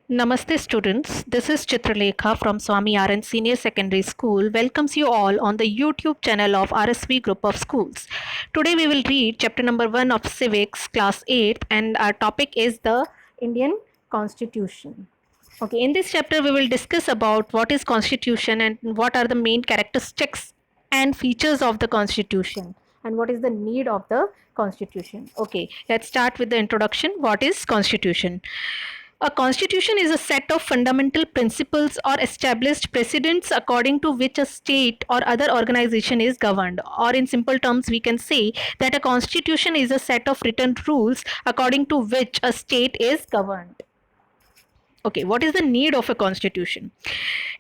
Namaste students, this is Chitralekha from Swami RN Senior Secondary School welcomes you all on the YouTube channel of RSV Group of Schools. Today we will read chapter number 1 of Civics class 8 and our topic is the Indian Constitution. Okay, in this chapter we will discuss about what is Constitution and what are the main characteristics and features of the Constitution and what is the need of the Constitution. Okay, let's start with the introduction. What is Constitution? A constitution is a set of fundamental principles or established precedents according to which a state or other organization is governed. Or, in simple terms, we can say that a constitution is a set of written rules according to which a state is governed. Okay, what is the need of a constitution?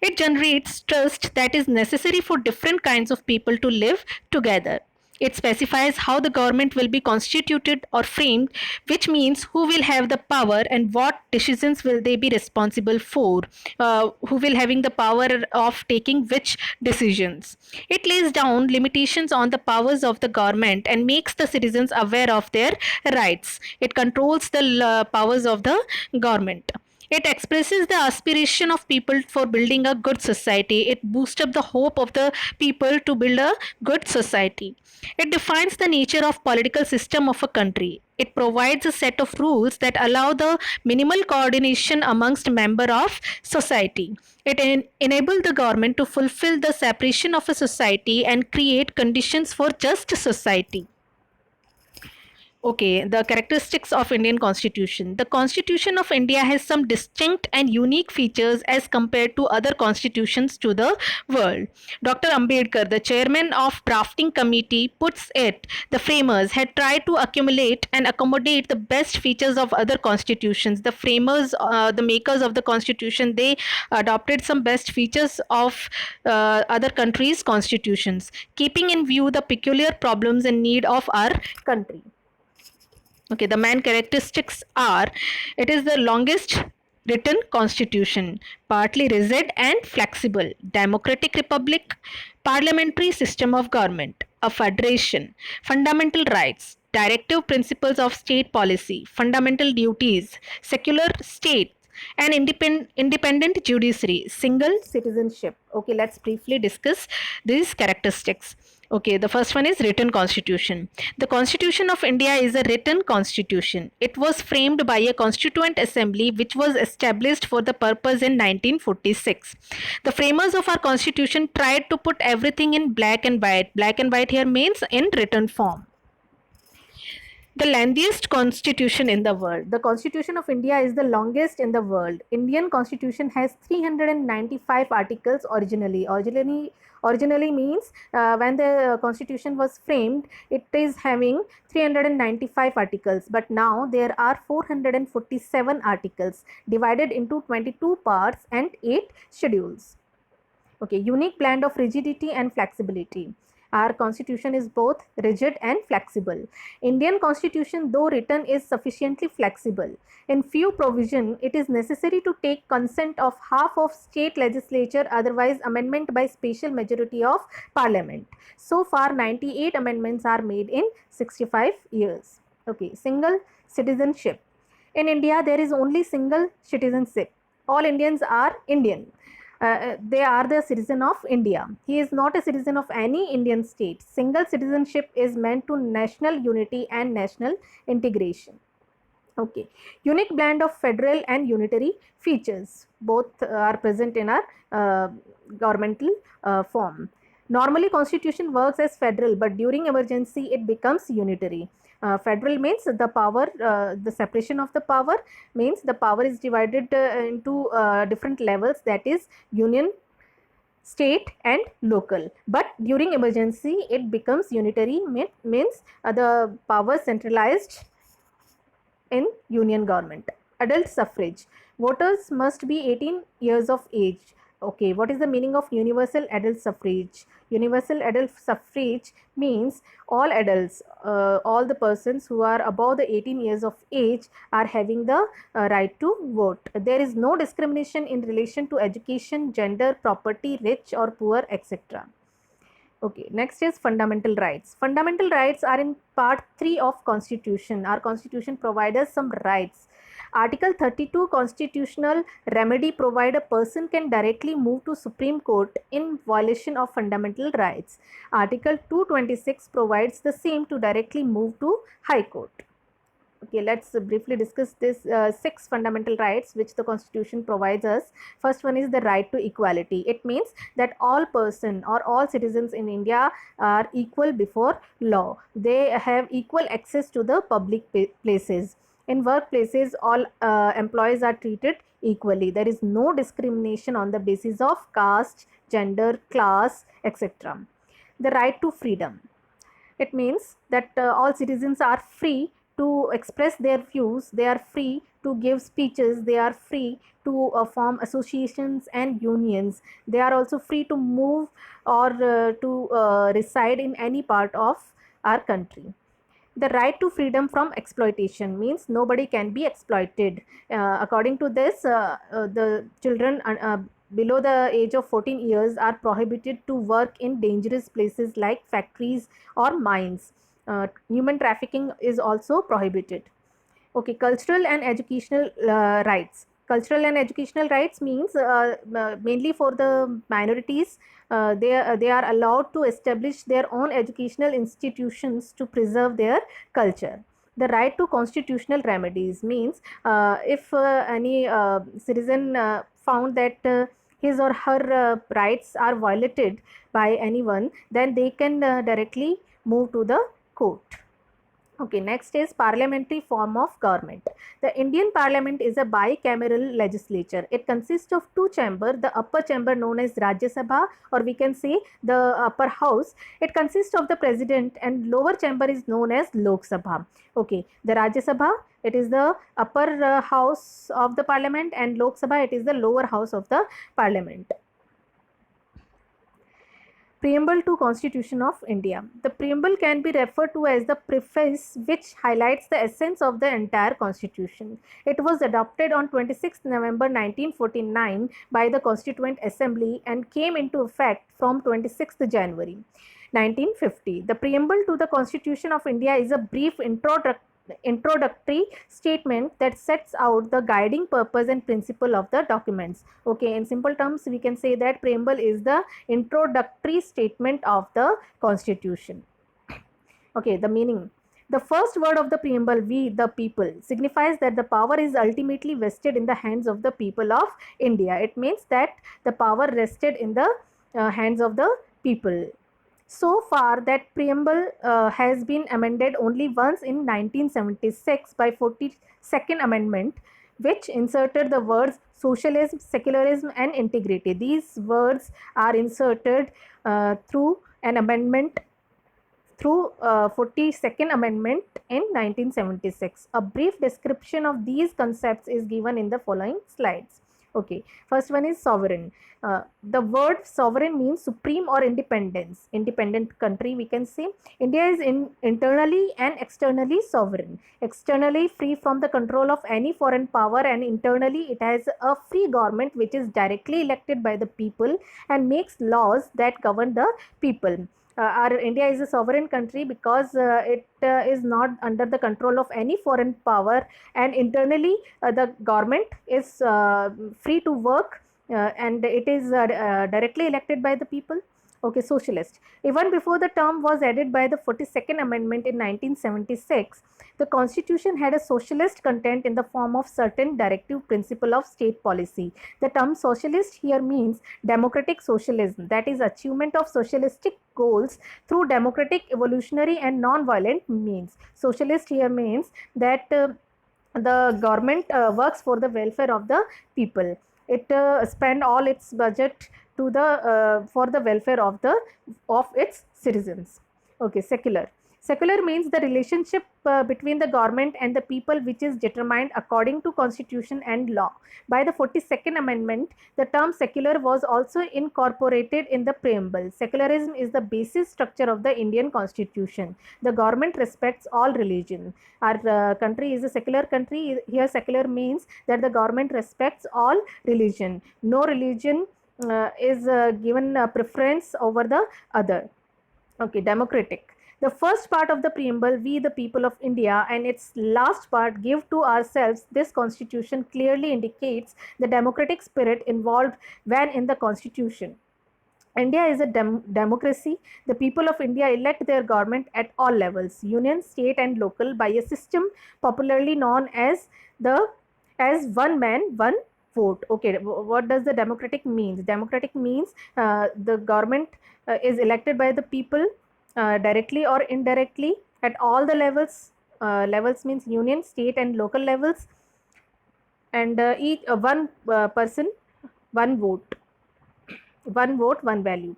It generates trust that is necessary for different kinds of people to live together. It specifies how the government will be constituted or framed, which means who will have the power and what decisions will they be responsible for, who will having the power of taking which decisions. It lays down limitations on the powers of the government and makes the citizens aware of their rights. It controls the powers of the government. It expresses the aspiration of people for building a good society. It boosts up the hope of the people to build a good society. It defines the nature of political system of a country. It provides a set of rules that allow the minimal coordination amongst member of society. It enables the government to fulfill the separation of a society and create conditions for just society. Okay, the characteristics of Indian Constitution. The Constitution of India has some distinct and unique features as compared to other constitutions to the world. Dr. Ambedkar, the chairman of drafting committee, puts it, the framers had tried to accumulate and accommodate the best features of other constitutions. The framers, the makers of the constitution, they adopted some best features of other countries' constitutions, keeping in view the peculiar problems and need of our country. Okay, the main characteristics are it is the longest written constitution, partly rigid and flexible, democratic republic, parliamentary system of government, a federation, fundamental rights, directive principles of state policy, fundamental duties, secular state, and independent judiciary, single citizenship. Okay, let's briefly discuss these characteristics. Okay, the first one is written constitution. The Constitution of India is a written constitution. It was framed by a constituent assembly which was established for the purpose in 1946. The framers of our constitution tried to put everything in black and white. Black and white here means in written form. The lengthiest constitution in the world. The Constitution of India is the longest in the world. Indian Constitution has 395 articles originally. Originally means when the Constitution was framed, it is having 395 articles. But now there are 447 articles divided into 22 parts and 8 schedules. Okay, unique blend of rigidity and flexibility. Our constitution is both rigid and flexible. Indian constitution, though written, is sufficiently flexible. In few provision, it is necessary to take consent of half of state legislature, otherwise amendment by special majority of parliament. So far, 98 amendments are made in 65 years. Okay, single citizenship. In India, there is only single citizenship. All Indians are Indian. They are the citizen of India. He is not a citizen of any Indian state. Single citizenship is meant to national unity and national integration. Okay, unique blend of federal and unitary features. Both are present in our governmental form. Normally, constitution works as federal, but during emergency, it becomes unitary. Federal means the power, the separation of the power means the power is divided into different levels, that is union, state and local. But during emergency, it becomes unitary, means the power centralized in union government. Adult suffrage. Voters must be 18 years of age. Okay, what is the meaning of universal adult suffrage? Universal adult suffrage means all adults, all the persons who are above the 18 years of age are having the right to vote. There is no discrimination in relation to education, gender, property, rich or poor, etc. Okay, next is fundamental rights. Fundamental rights are in part 3 of constitution. Our constitution provides us some rights. Article 32 constitutional remedy provide a person can directly move to Supreme Court in violation of fundamental rights. Article 226 provides the same to directly move to High Court. Okay, let's briefly discuss this 6 fundamental rights which the constitution provides us. First one is the right to equality. It means that all person or all citizens in India are equal before law. They have equal access to the public places. In workplaces, all employees are treated equally. There is no discrimination on the basis of caste, gender, class, etc. The right to freedom. It means that all citizens are free to express their views, they are free to give speeches, they are free to form associations and unions, they are also free to move or to reside in any part of our country. The right to freedom from exploitation means nobody can be exploited. According to this, the children below the age of 14 years are prohibited to work in dangerous places like factories or mines. Human trafficking is also prohibited. Okay, cultural and educational rights. Cultural and educational rights means mainly for the minorities. They are allowed to establish their own educational institutions to preserve their culture. The right to constitutional remedies means if any citizen found that his or her rights are violated by anyone, then they can directly move to the court. Okay, next is parliamentary form of government. The Indian Parliament is a bicameral legislature. It consists of two chambers, the upper chamber known as Rajya Sabha, or we can say the upper house. It consists of the president, and lower chamber is known as Lok Sabha. Okay, the Rajya Sabha, it is the upper house of the parliament, and Lok Sabha, it is the lower house of the parliament. Preamble to Constitution of India. The preamble can be referred to as the preface which highlights the essence of the entire constitution. It was adopted on 26 November 1949 by the Constituent Assembly and came into effect from 26 January 1950. The preamble to the Constitution of India is a brief introductory statement that sets out the guiding purpose and principle of the documents. Okay, in simple terms, we can say that preamble is the introductory statement of the constitution. Okay, the meaning. The first word of the preamble, we the people, signifies that the power is ultimately vested in the hands of the people of India. It means that the power rested in the hands of the people. So far, that preamble has been amended only once in 1976 by 42nd Amendment, which inserted the words socialism, secularism and integrity. These words are inserted through an amendment through 42nd Amendment in 1976. A brief description of these concepts is given in the following slides. Okay, first one is sovereign. The word sovereign means supreme or independence. Independent country, we can say. India is internally and externally sovereign. Externally free from the control of any foreign power, and internally it has a free government which is directly elected by the people and makes laws that govern the people. Our India is a sovereign country because it is not under the control of any foreign power, and internally the government is free to work and it is directly elected by the people. Okay, socialist. Even before the term was added by the 42nd Amendment in 1976, the constitution had a socialist content in the form of certain directive principle of state policy. The term socialist here means democratic socialism, that is achievement of socialistic goals through democratic, evolutionary and non-violent means. Socialist here means that the government works for the welfare of the people. It spend all its budget to the for the welfare of its citizens. Okay, secular. Secular means the relationship between the government and the people which is determined according to constitution and law. By the 42nd Amendment, the term secular was also incorporated in the preamble. Secularism is the basic structure of the Indian constitution. The government respects all religion. Our country is a secular country. Here secular means that the government respects all religion. No religion is given preference over the other. Okay, democratic. The first part of the preamble, we the people of India, and its last part, give to ourselves this constitution, clearly indicates the democratic spirit involved when in the constitution. India is a democracy. The people of India elect their government at all levels, union, state, and local, by a system popularly known as the as one man, one vote. Okay, what does the democratic means? Democratic means the government is elected by the people directly or indirectly at all the levels. Levels means union, state, and local levels, and each one person, one vote, one value.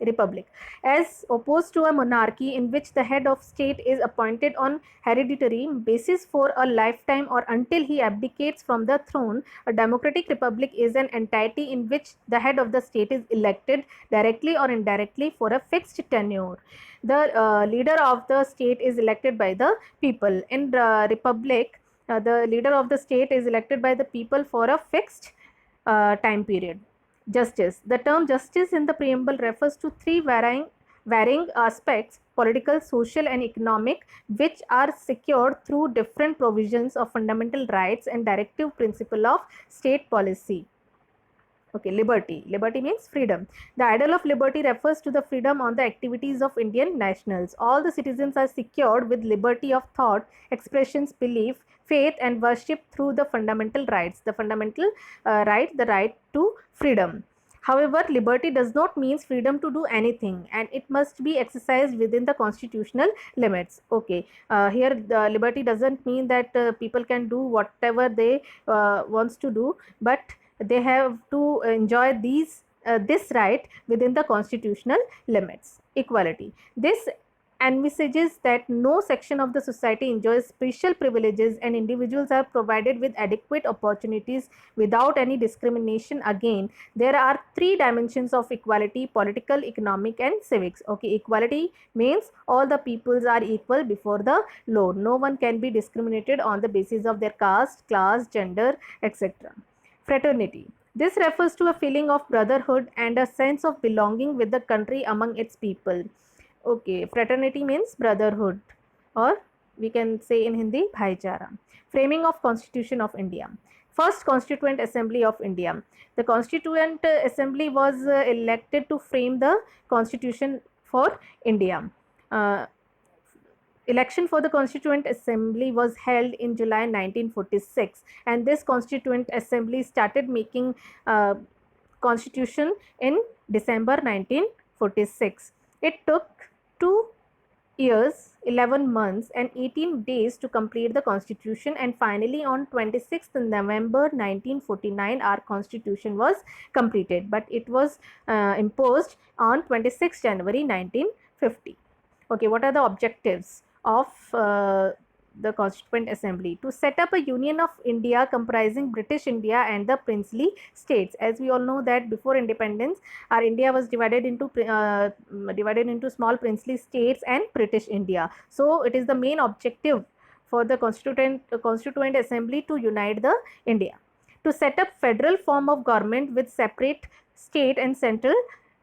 Republic, as opposed to a monarchy in which the head of state is appointed on hereditary basis for a lifetime or until he abdicates from the throne. A democratic republic is an entity in which the head of the state is elected directly or indirectly for a fixed tenure. The leader of the state is elected by the people. In the republic, the leader of the state is elected by the people for a fixed time period. Justice. The term justice in the preamble refers to three varying aspects: political, social, and economic, which are secured through different provisions of fundamental rights and directive principle of state policy. Okay, liberty. Liberty means freedom. The ideal of liberty refers to the freedom on the activities of Indian nationals. All the citizens are secured with liberty of thought, expressions, belief, faith, and worship through the fundamental rights. The fundamental right, the right to freedom. However, liberty does not mean freedom to do anything, and it must be exercised within the constitutional limits. Okay, here the liberty doesn't mean that people can do whatever they wants to do, but they have to enjoy this right within the constitutional limits. Equality. This envisages that no section of the society enjoys special privileges and individuals are provided with adequate opportunities without any discrimination. Again, there are three dimensions of equality: political, economic, and civics. Okay, equality means all the peoples are equal before the law. No one can be discriminated on the basis of their caste, class, gender, etc. Fraternity. This refers to a feeling of brotherhood and a sense of belonging with the country among its people. Okay, fraternity means brotherhood, or we can say in Hindi, bhaichara. Framing of Constitution of India. First Constituent Assembly of India. The Constituent Assembly was elected to frame the Constitution for India. Uh, Election for the Constituent Assembly was held in July 1946, and this Constituent Assembly started making constitution in December 1946. It took 2 years, 11 months, and 18 days to complete the constitution, and finally on 26th November 1949 our constitution was completed, but it was imposed on 26th January 1950. Okay, what are the objectives of the Constituent Assembly? To set up a Union of India comprising British India and the princely states. As we all know that before independence, our India was divided into small princely states and British India. So it is the main objective for the Constituent Assembly to unite the India. To set up federal form of government with separate state and central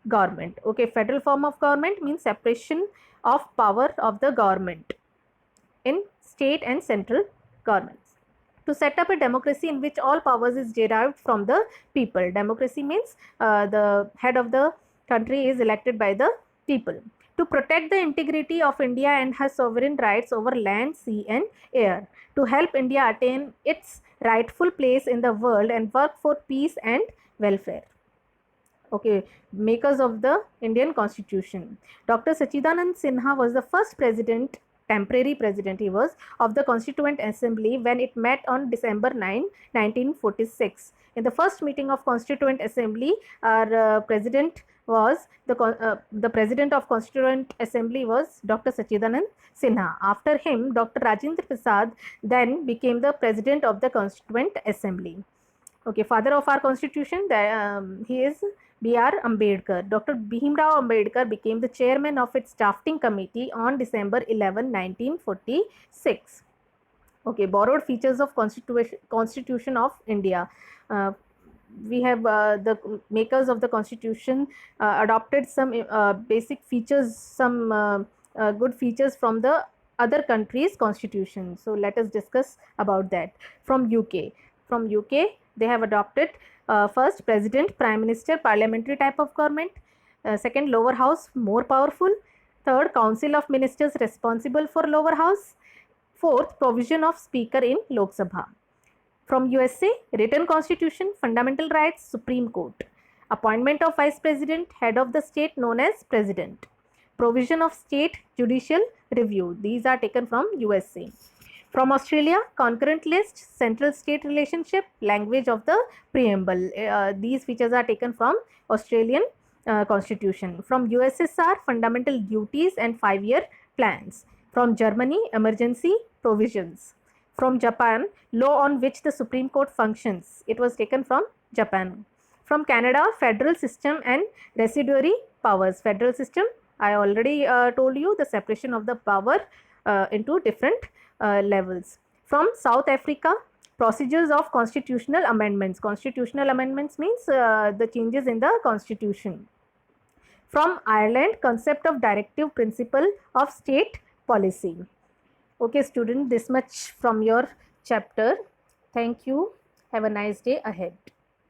government. Okay, federal form of government means separation of power of the government in state and central governments. To set up a democracy in which all powers is derived from the people. Democracy means the head of the country is elected by the people. To protect the integrity of India and her sovereign rights over land, sea, and air. To help India attain its rightful place in the world and work for peace and welfare. Okay, makers of the Indian Constitution. Dr. Sachidanand Sinha was the first president, temporary president he was, of the Constituent Assembly when it met on December 9, 1946. In the first meeting of Constituent Assembly, our president was the president of Constituent Assembly was Dr. Sachidanand Sinha. After him, Dr. Rajendra Prasad then became the president of the Constituent Assembly. Okay, father of our constitution, he is B.R. Ambedkar. Dr. Bhimrao Ambedkar became the chairman of its drafting committee on December 11, 1946. Okay, borrowed features of Constitution of India. We have the makers of the constitution adopted some basic features, some good features from the other countries' constitution. So let us discuss about that. From UK, they have adopted first president, prime minister, parliamentary type of government. Second, lower house more powerful. Third, council of ministers responsible for lower house. Fourth, provision of speaker in Lok Sabha. From USA, written constitution, fundamental rights, Supreme Court. Appointment of vice president, head of the state known as president. Provision of state judicial review. These are taken from USA. From Australia, concurrent list, central state relationship, language of the preamble. These features are taken from Australian constitution. From USSR, fundamental duties and 5-year plans. From Germany, emergency provisions. From Japan, law on which the Supreme Court functions. It was taken from Japan. From Canada, federal system and residuary powers. Federal system, I already told you the separation of the power into different levels. From South Africa, procedures of constitutional amendments. Constitutional amendments means the changes in the constitution. From Ireland, concept of directive principle of state policy. Okay student, this much from your chapter. Thank you. Have a nice day ahead.